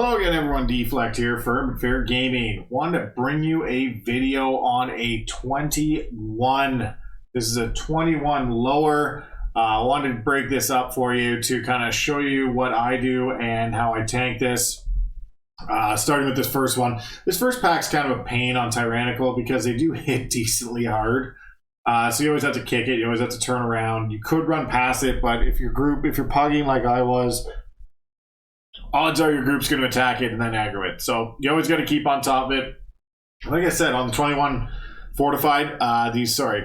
Hello again everyone, Deflect here for Fair Gaming. Wanted to bring you a video on a 21. This is a 21 lower. I wanted to break this up for you to kind of show you what I do and how I tank this. Starting with this first one. This first pack's kind of a pain on Tyrannical because they do hit decently hard. So you always have to kick it, you always have to turn around. You could run past it, but if you're pugging like I was, odds are your group's going to attack it and then aggro it. So you always got to keep on top of it. Like I said, on the 21 fortified,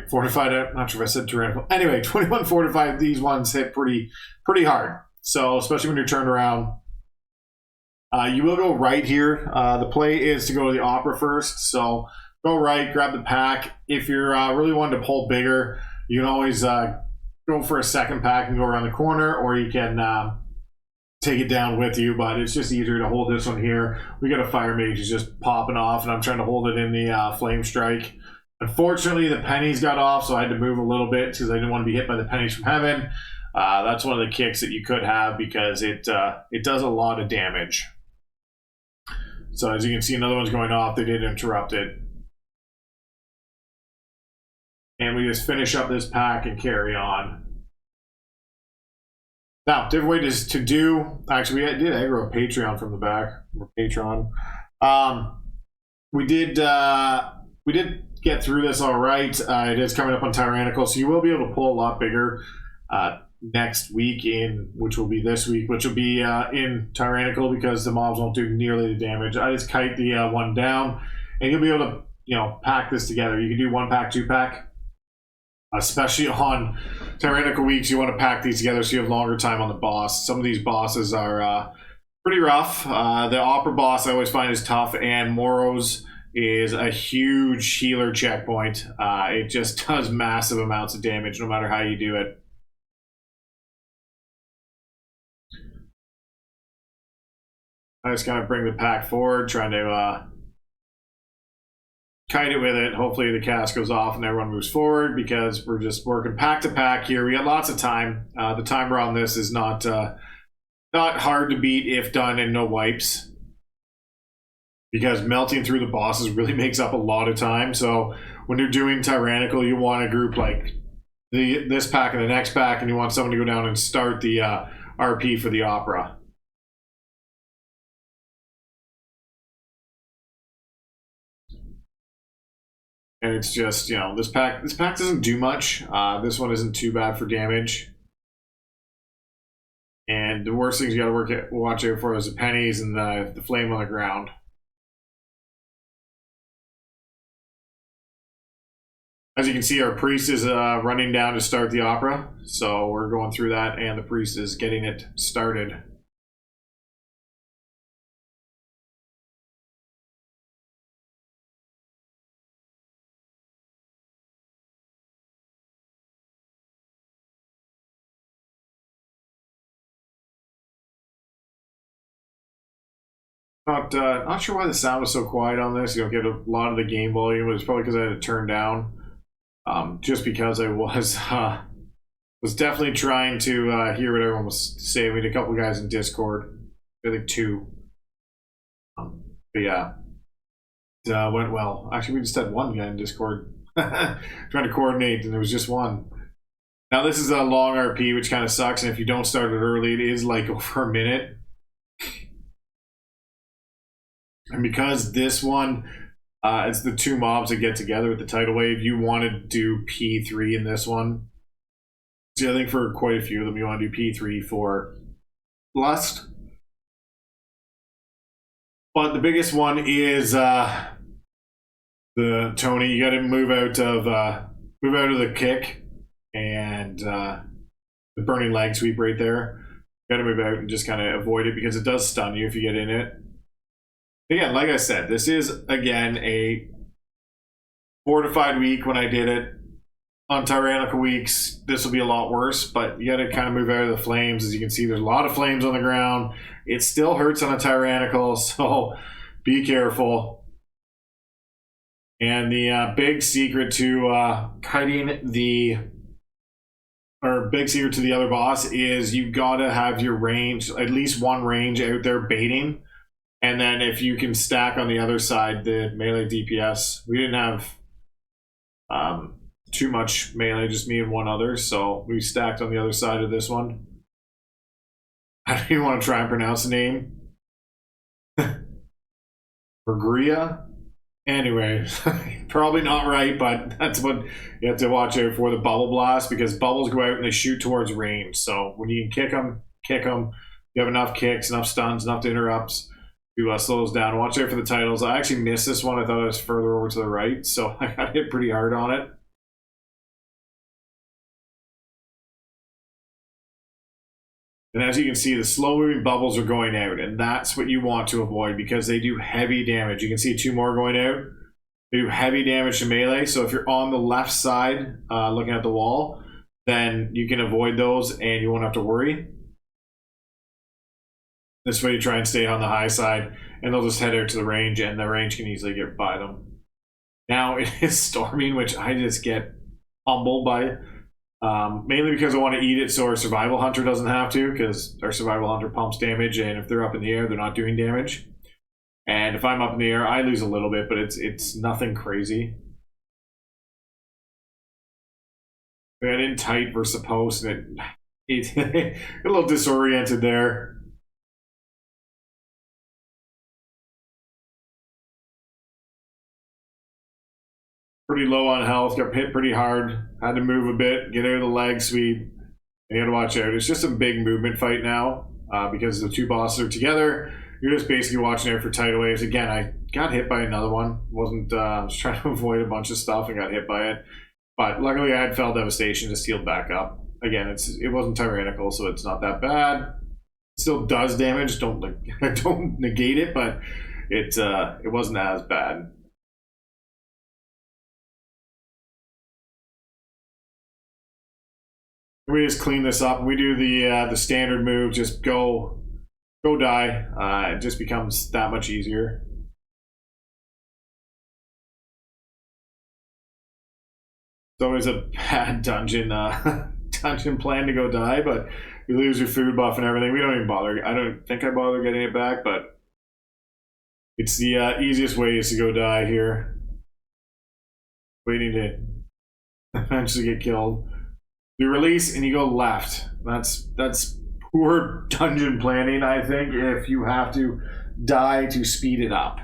fortified, I'm not sure if I said tyrannical. Anyway, 21 fortified, these ones hit pretty hard. So especially when you're turned around. You will go right here. The play is to go to the opera first. So go right, grab the pack. If you're really wanting to pull bigger, you can always go for a second pack and go around the corner, or you can take it down with you, but it's just easier to hold this one here. We got a fire mage who's just popping off, and I'm trying to hold it in the flame strike. Unfortunately, the pennies got off, so I had to move a little bit because I didn't want to be hit by the pennies from heaven. That's one of the kicks that you could have because it does a lot of damage. So as you can see, another one's going off. They did interrupt it. And we just finish up this pack and carry on. Now, different way to do, actually we did aggro a Patreon from the back, or Patreon. We did get through this all right. It is coming up on Tyrannical, so you will be able to pull a lot bigger next week, which will be this week, which will be in Tyrannical because the mobs won't do nearly the damage. I just kite the one down, and you'll be able to pack this together. You can do 1 pack, 2 pack. Especially on Tyrannical weeks, you want to pack these together so you have longer time on the boss. Some of these bosses are pretty rough. The Opera boss I always find is tough, and Moros is a huge healer checkpoint. It just does massive amounts of damage no matter how you do it. I just kind of bring the pack forward, trying to kite it with it. Hopefully the cast goes off and everyone moves forward because we're just working pack to pack here. We got lots of time. The timer on this is not hard to beat if done and no wipes, because melting through the bosses really makes up a lot of time. So when you're doing Tyrannical, you want a group like this pack and the next pack, and you want someone to go down and start the RP for the Opera. And it's just, this pack doesn't do much. This one isn't too bad for damage. And the worst things you gotta watch out for is the pennies and the flame on the ground. As you can see, our priest is running down to start the Opera. So we're going through that, and the priest is getting it started. Not sure why the sound was so quiet on this. You don't get a lot of the game volume. It's probably because I had to turn down. Just because I was definitely trying to hear what everyone was saying. We had a couple guys in Discord. I think 2. But yeah, it went well. Actually, we just had 1 guy in Discord trying to coordinate, and there was just 1. Now this is a long RP, which kind of sucks. And if you don't start it early, it is like over a minute. And because this one, it's the 2 mobs that get together with the tidal wave, you want to do P3 in this one. See, I think for quite a few of them, you want to do P3 for Lust. But the biggest one is the Tony. You got to move out of the kick and the burning leg sweep right there. You got to move out and just kind of avoid it because it does stun you if you get in it. Again, like I said, this is, again, a fortified week when I did it. On Tyrannical weeks, this will be a lot worse, but you got to kind of move out of the flames. As you can see, there's a lot of flames on the ground. It still hurts on a Tyrannical, so be careful. And the big secret to kiting big secret to the other boss is you got to have your range, at least 1 range out there baiting. And then if you can stack on the other side the melee DPS, we didn't have too much melee, just me and one other, so we stacked on the other side of this one. I don't even want to try and pronounce the name. Bergria? Anyway, probably not right, but that's what you have to watch out for, the bubble blast, because bubbles go out and they shoot towards range. So when you can kick them, kick them. You have enough kicks, enough stuns, enough interrupts to slow those down. Watch out for the titles. I actually missed this one. I thought it was further over to the right, so I got hit pretty hard on it. And as you can see, the slow-moving bubbles are going out, and that's what you want to avoid because they do heavy damage. You can see 2 more going out. They do heavy damage to melee, so if you're on the left side looking at the wall, then you can avoid those and you won't have to worry. This way you try and stay on the high side, and they'll just head out to the range, and the range can easily get by them. Now, it is storming, which I just get humbled by. Mainly because I want to eat it so our survival hunter doesn't have to, because our survival hunter pumps damage, and if they're up in the air, they're not doing damage. And if I'm up in the air, I lose a little bit, but it's nothing crazy. I got in tight versus the post, and it a little disoriented there. Pretty low on health, got hit pretty hard, had to move a bit, get out of the leg sweep. You gotta watch out. It's just a big movement fight now because the 2 bosses are together. You're just basically watching out for tidal waves. Again, I got hit by another one. I was trying to avoid a bunch of stuff and got hit by it. But luckily I had Fell Devastation, just healed back up. Again, it wasn't tyrannical, so it's not that bad. It still does damage, don't negate it, but it wasn't as bad. We just clean this up. We do the standard move, just go die. It just becomes that much easier. It's always a bad dungeon plan to go die, but you lose your food buff and everything. We don't even bother. I don't think I bother getting it back, but it's the easiest way is to go die here. Waiting to eventually get killed. You release and you go left. That's poor dungeon planning, I think, if you have to die to speed it up.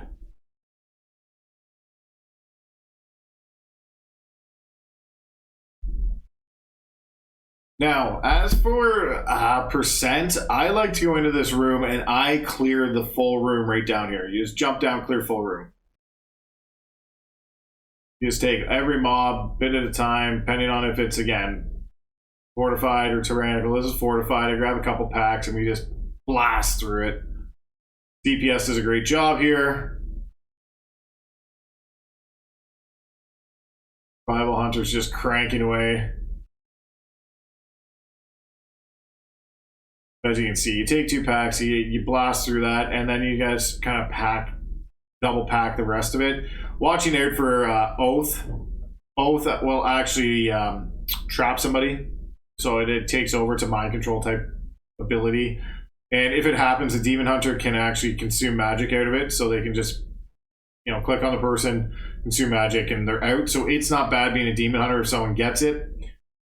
Now, as for percent, I like to go into this room and I clear the full room right down here. You just jump down, clear full room. You just take every mob bit at a time, depending on if it's, again, fortified or tyrannical. This is fortified. I grab a couple packs and we just blast through it. DPS does a great job here. Survival Hunter's just cranking away. As you can see, you take 2 packs, you blast through that, and then you guys kind of double pack the rest of it. Watching out for Oath. Oath will actually trap somebody. So it takes over to mind control type ability. And if it happens, the Demon Hunter can actually consume magic out of it. So they can just, click on the person, consume magic, and they're out. So it's not bad being a Demon Hunter if someone gets it.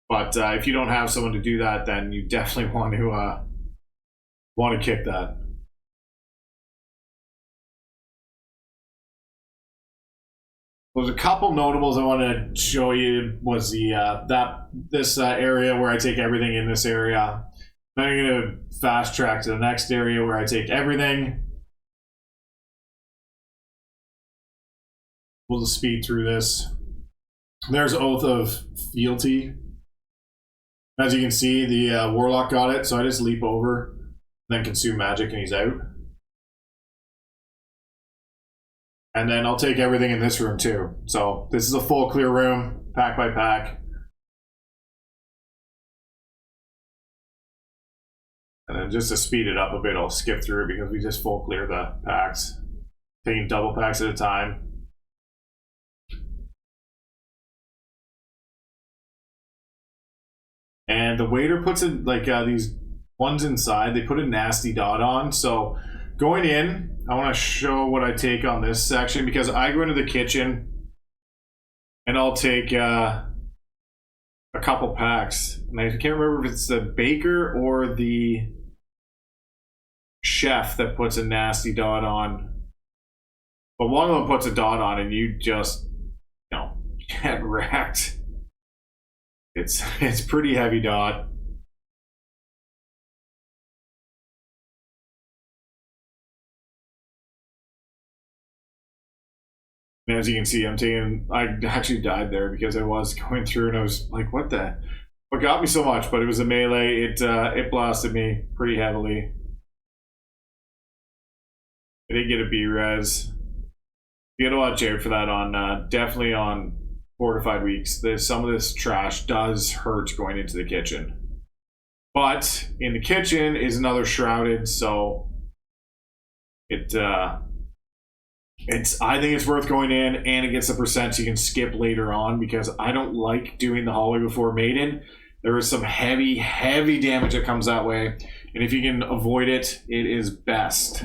But if you don't have someone to do that, then you definitely want to kick that. There's a couple notables I want to show you. Was this area where I take everything in this area. Then I'm going to fast track to the next area where I take everything. We'll just speed through this. There's Oath of Fealty. As you can see, the Warlock got it, so I just leap over, then consume magic, and he's out. And then I'll take everything in this room too. So this is a full clear room, pack by pack. And then just to speed it up a bit, I'll skip through because we just full clear the packs. Taking double packs at a time. And the waiter puts it like these ones inside, they put a nasty dot on. So going in, I want to show what I take on this section because I go into the kitchen and I'll take a couple packs. And I can't remember if it's the baker or the chef that puts a nasty dot on. But one of them puts a dot on and you just, you know, get wrecked. It's pretty heavy dot. And as you can see, I actually died there because I was going through and I was like, what got me so much? But it was a melee. It blasted me pretty heavily. I did get a B-res. You gotta watch out for that on, definitely on fortified weeks. Some of this trash does hurt going into the kitchen. But in the kitchen is another shrouded, so I think it's worth going in, and it gets the percent you can skip later on because I don't like doing the hallway before maiden. There is some heavy damage that comes that way, and if you can avoid it, it is best.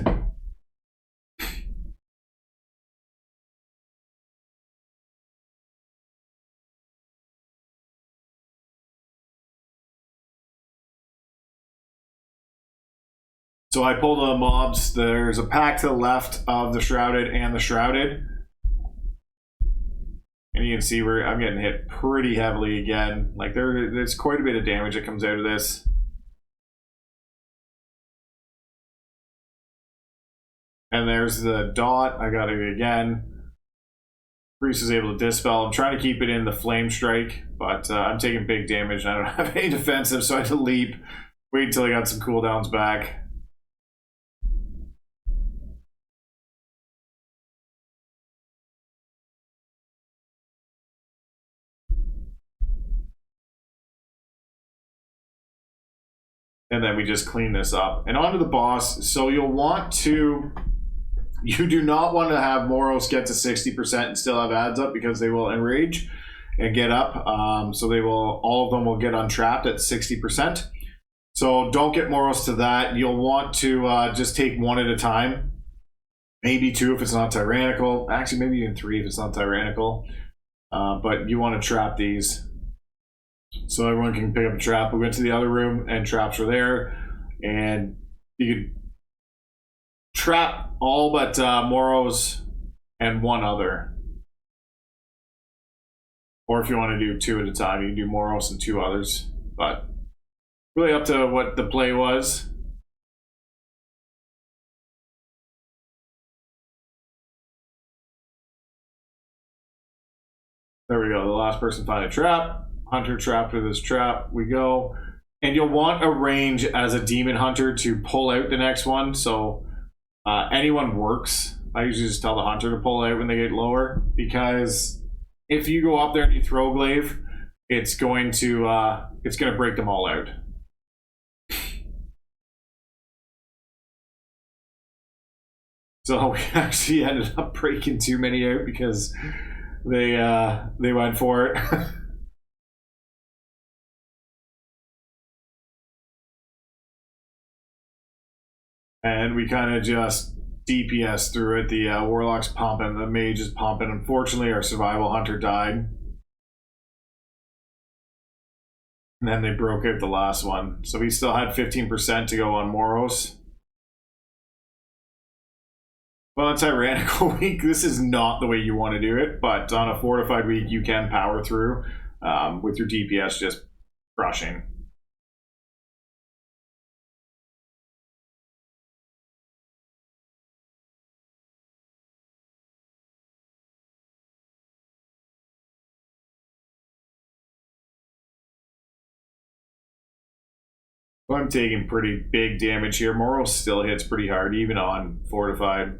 So I pull the mobs. There's a pack to the left of the shrouded and the shrouded. And you can see where I'm getting hit pretty heavily again. Like there's quite a bit of damage that comes out of this. And there's the dot. I got it again. Priest is able to dispel. I'm trying to keep it in the flame strike, but I'm taking big damage. I don't have any defensive, so I had to leap. Wait until I got some cooldowns back. And then we just clean this up. And onto the boss. So you do not want to have Moros get to 60% and still have ads up because they will enrage and get up. So all of them will get untrapped at 60%. So don't get Moros to that. You'll want to just take one at a time. Maybe two if it's not tyrannical. Actually, maybe even three if it's not tyrannical. But you want to trap these. So everyone can pick up a trap. We went to the other room and traps were there. And you could trap all but Moros and one other. Or if you want to do two at a time, you can do Moros and two others. But really up to what the play was. There we go. The last person find a trap. Hunter trapped with his trap. We go. And you'll want a range as a demon hunter to pull out the next one. So anyone works. I usually just tell the hunter to pull out when they get lower. Because if you go up there and you throw glaive, it's going to break them all out. So we actually ended up breaking too many out because they went for it. And we kind of just DPS through it. The Warlock's pumping, the Mage is pumping. Unfortunately, our Survival Hunter died. And then they broke out the last one. So we still had 15% to go on Moros. Well, on Tyrannical week, this is not the way you want to do it. But on a fortified week, you can power through with your DPS just crushing. I'm taking pretty big damage here. Moros still hits pretty hard, even on fortified.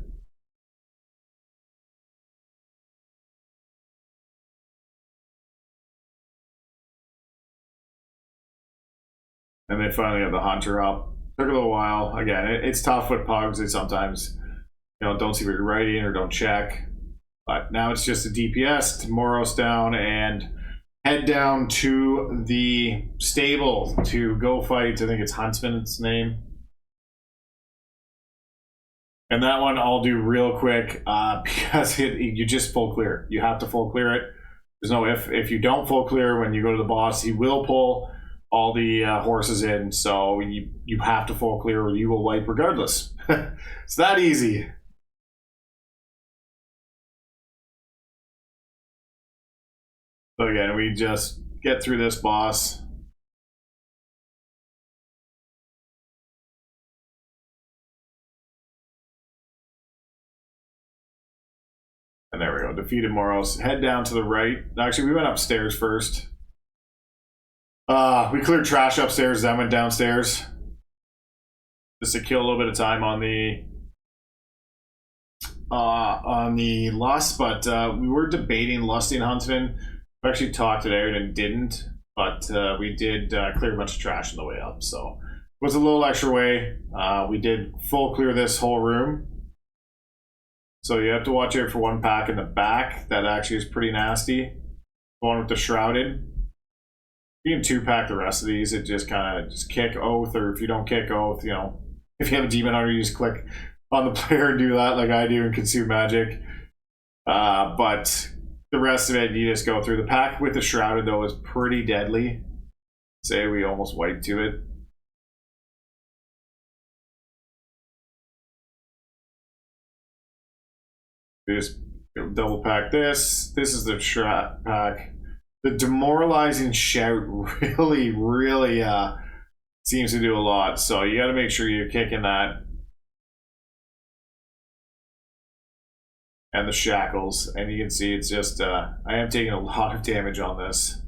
And they finally got the hunter up. Took a little while. Again, it's tough with pugs. They sometimes, don't see what you're writing or don't check. But now it's just a DPS, Moros down, and head down to the stable to go fight. I think it's Huntsman, its name. And that one I'll do real quick because you just full clear. You have to full clear it. There's no if you don't full clear when you go to the boss, he will pull all the horses in. So you have to full clear or you will wipe regardless. It's that easy. So again, we just get through this boss. And there we go, defeated Moros. Head down to the right. Actually, we went upstairs first. We cleared trash upstairs, then went downstairs. Just to kill a little bit of time on the lust, but we were debating lusting Huntsman. We actually talked it out and didn't, but we did clear a bunch of trash on the way up, so it was a little extra way. We did full clear this whole room. So you have to watch out for one pack in the back that actually is pretty nasty. The one with the shrouded. You can 2-pack the rest of these. It just kind of just kick oath, or if you don't kick oath, you know, if you have a demon hunter, you just click on the player and do that like I do and consume magic. But the rest of it, you just go through. The pack with the shrouded though is pretty deadly. Say we almost wiped to it. We just double pack this. This is the shroud pack. The demoralizing shout really seems to do a lot. So you got to make sure you're kicking that. And the shackles. And you can see it's just, I am taking a lot of damage on this.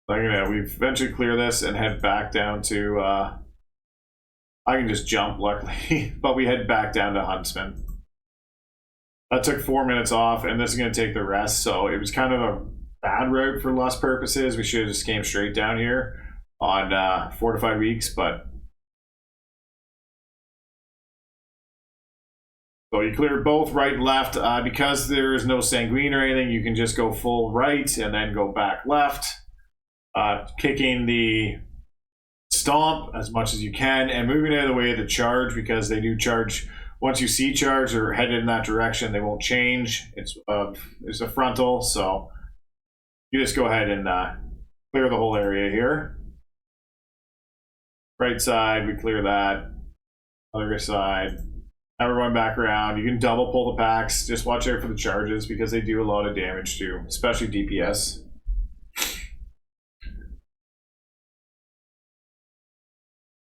We eventually clear this and head back down to, I can just jump luckily, but we head back down to Huntsman. That took 4 minutes off and this is going to take the rest, so it was kind of a bad route for lust purposes. We should have just came straight down here on 4 to 5 weeks, but so you clear both right and left. Because there is no sanguine or anything, you can just go full right and then go back left. Kicking the stomp as much as you can and moving out of the way of the charge, because they do charge. Once you see charge or headed in that direction, they won't change. It's a frontal, so you just go ahead and clear the whole area here. Right side, we clear that. Other side. Now we're going back around. You can double pull the packs. Just watch out for the charges because they do a lot of damage too, especially DPS.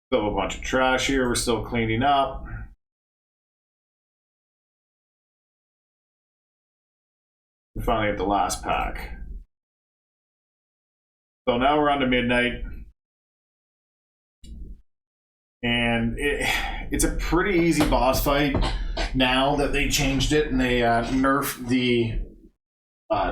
Still a bunch of trash here. We're still cleaning up. We finally get the last pack. So now we're on to midnight. And it's a pretty easy boss fight now that they changed it and they nerfed the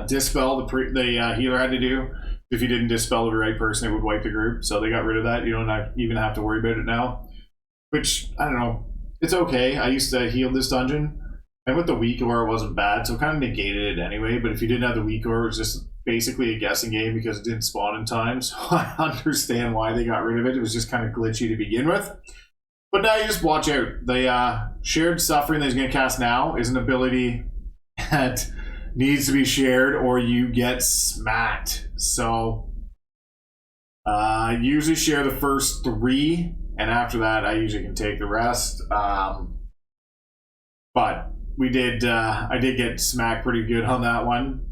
dispel the healer had to do. If you didn't dispel the right person, it would wipe the group. So they got rid of that. You don't even have to worry about it now. Which, I don't know. It's okay. I used to heal this dungeon. And with the weak ore, it wasn't bad. So it kind of negated it anyway. But if you didn't have the weak ore, it was just basically a guessing game because it didn't spawn in time. So I understand why they got rid of it. It was just kind of glitchy to begin with. But now you just watch out. The shared suffering that he's going to cast now is an ability that needs to be shared or you get smacked. So usually share the first 3 and after that I usually can take the rest. But we did I did get smacked pretty good on that one.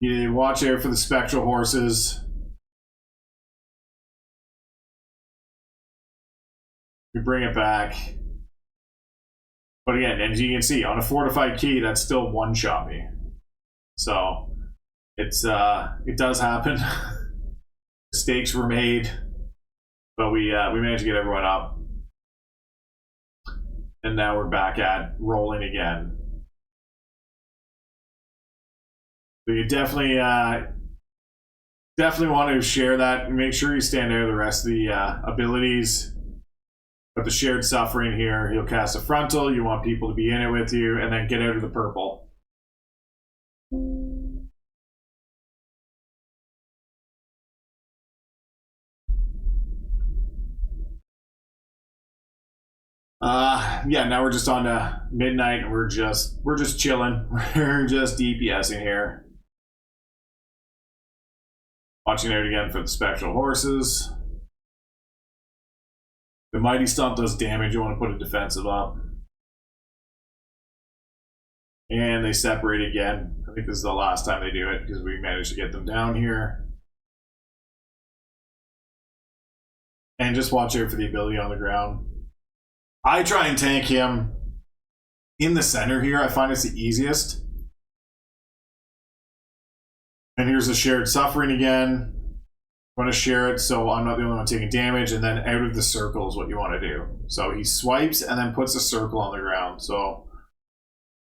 You watch out for the spectral horses. We bring it back. But again, as you can see, on a fortified key, that's still one-shot me. So it's it does happen. Mistakes were made, but we managed to get everyone up, and now we're back at rolling again. So you definitely want to share that. Make sure you stand out of the rest of the abilities. But the shared suffering here, he'll cast a frontal. You want people to be in it with you, and then get out of the purple. Yeah, now we're just on to midnight, and we're just chilling. We're just DPSing here. Watching out again for the spectral horses. The mighty stomp does damage. You want to put a defensive up. And they separate again. I think this is the last time they do it because we managed to get them down here. And just watch out for the ability on the ground. I try and tank him in the center here. I find it's the easiest. And here's the shared suffering again. I want to share it so I'm not the only one taking damage, and then out of the circle is what you want to do. So he swipes and then puts a circle on the ground. So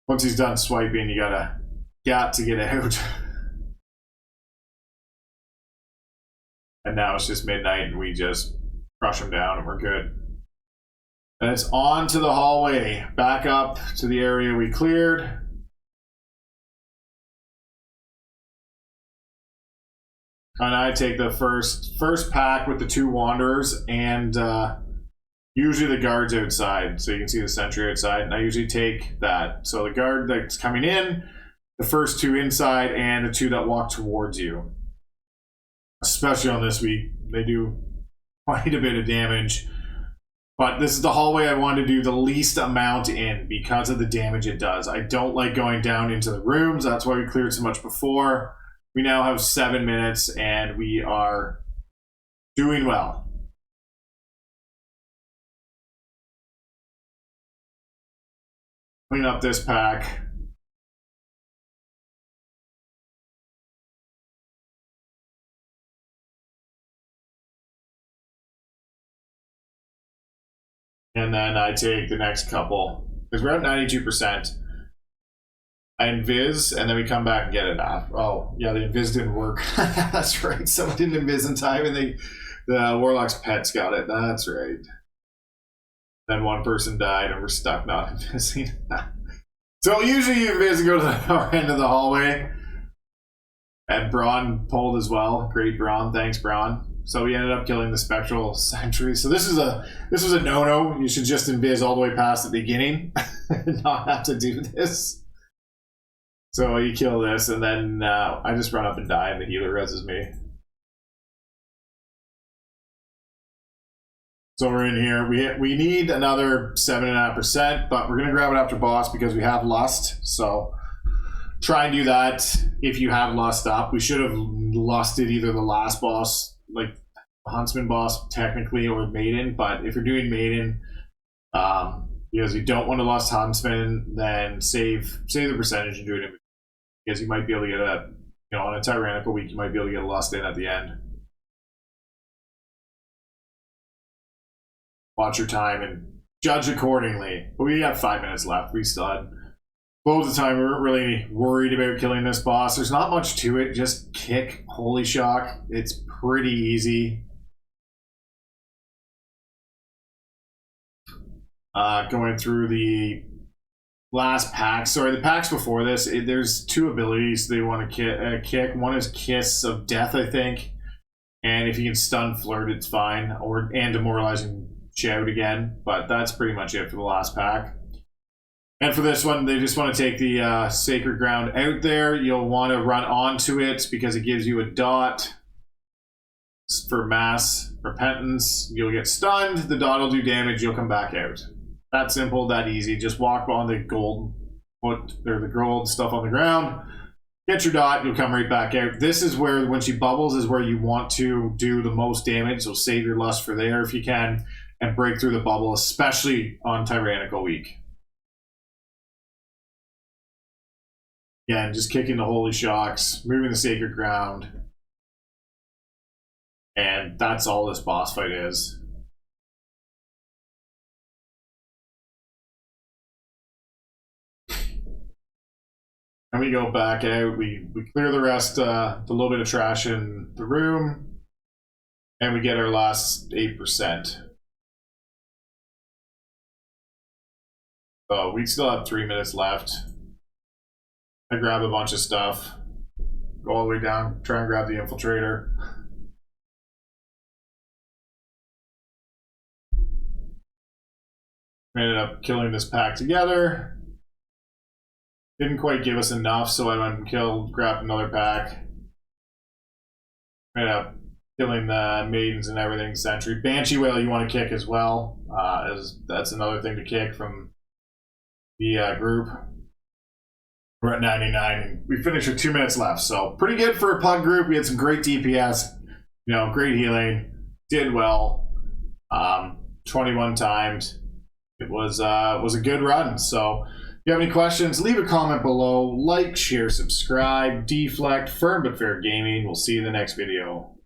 once he's done swiping, you got to get out. And now it's just midnight and we just crush him down and we're good. And it's on to the hallway, back up to the area we cleared. And I take the first pack with the 2 wanderers and usually the guards outside. So you can see the sentry outside. And I usually take that. So the guard that's coming in, the first 2 inside, and the 2 that walk towards you. Especially on this week, they do quite a bit of damage. But this is the hallway I want to do the least amount in because of the damage it does. I don't like going down into the rooms. That's why we cleared so much before. We now have 7 minutes and we are doing well. Clean up this pack. And then I take the next couple, because we're at 92%. I invis, and then we come back and get it off. Oh, yeah, the invis didn't work. That's right. Someone didn't invis in time, and the Warlock's pets got it. That's right. Then one person died, and we're stuck not invising. So usually you invis and go to the far end of the hallway. And Braun pulled as well. Great Braun. Thanks, Braun. So we ended up killing the spectral sentry. So this was a no-no. You should just invis all the way past the beginning and not have to do this. So you kill this, and then I just run up and die, and the healer reses me. So we're in here. We need another 7.5%, but we're gonna grab it after boss because we have lust. So try and do that if you have lust up. We should have lusted either the last boss, like Huntsman boss technically, or Maiden. But if you're doing Maiden, because you don't want to lust Huntsman, then save the percentage and do it in, because you might be able to get on a tyrannical week, you might be able to get a lust in at the end. Watch your time and judge accordingly. But we have 5 minutes left. We still had most of the time. We weren't really worried about killing this boss. There's not much to it. Just kick Holy Shock. It's pretty easy. Going through the last pack. Sorry, the packs before this, there's 2 abilities they want to kick. One is Kiss of Death, I think. And if you can stun Flirt, it's fine. And Demoralizing Shout again. But that's pretty much it for the last pack. And for this one, they just want to take the Sacred Ground out there. You'll want to run onto it because it gives you a dot for mass repentance. You'll get stunned. The dot will do damage. You'll come back out. That simple, that easy. Just walk on the gold stuff on the ground. Get your dot. You'll come right back out. This is where, when she bubbles, is where you want to do the most damage. So save your lust for there if you can, and break through the bubble, especially on Tyrannical Week. Again, just kicking the Holy Shocks, moving the Sacred Ground. And that's all this boss fight is. And we go back out, we clear the rest, the little bit of trash in the room, and we get our last 8%. Oh, we still have 3 minutes left. I grab a bunch of stuff. Go all the way down, try and grab the infiltrator. We ended up killing this pack together. Didn't quite give us enough, so I went and grabbed another pack. Ended up killing the maidens and everything. Sentry. Banshee Whale you want to kick as well. That's another thing to kick from the group. We're at 99 and we finished with 2 minutes left, so pretty good for a pug group. We had some great DPS, you know, great healing, did well. 21 times. It was a good run. So if you have any questions, leave a comment below. Like, share, subscribe, deflect, Firm but Fair Gaming. We'll see you in the next video.